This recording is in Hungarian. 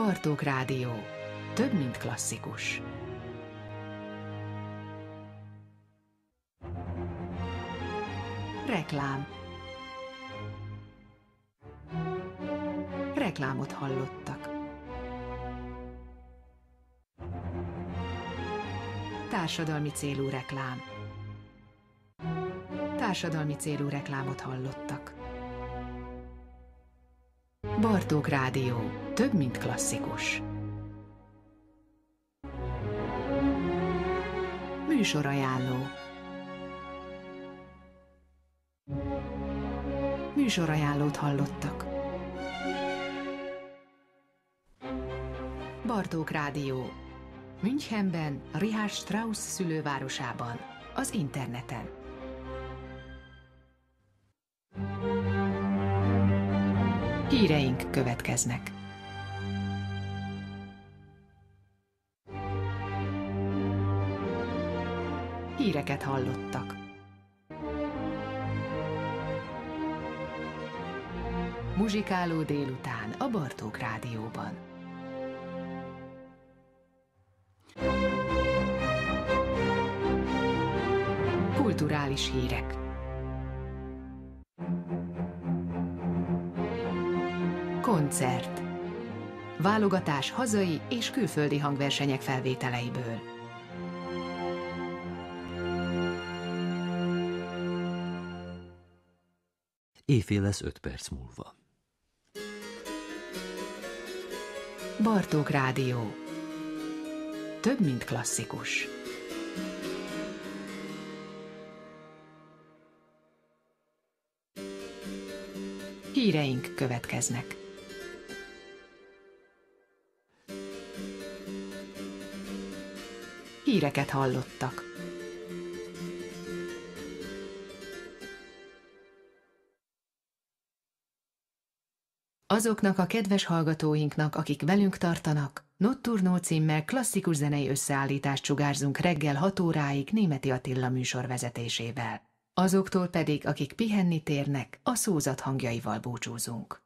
Bartók Rádió. Több, mint klasszikus. Reklám. Reklámot hallottak. Társadalmi célú reklám. Társadalmi célú reklámot hallottak. Bartók Rádió. Több, mint klasszikus. Műsorajánló. Műsorajánlót hallottak. Bartók Rádió. Münchenben, Richard Strauss szülővárosában, az interneten. Híreink következnek. Híreket hallottak. Muzsikáló délután a Bartók Rádióban. Kulturális hírek. Koncert. Válogatás hazai és külföldi hangversenyek felvételeiből. Éjfél lesz 5 perc múlva. Bartók Rádió. Több, mint klasszikus. Híreink következnek. Híreket hallottak. Azoknak a kedves hallgatóinknak, akik velünk tartanak, Notturno címmel klasszikus zenei összeállítást sugárzunk reggel 6 óráig Németi Attila műsor vezetésével. Azoktól pedig, akik pihenni térnek, a szózat hangjaival búcsúzunk.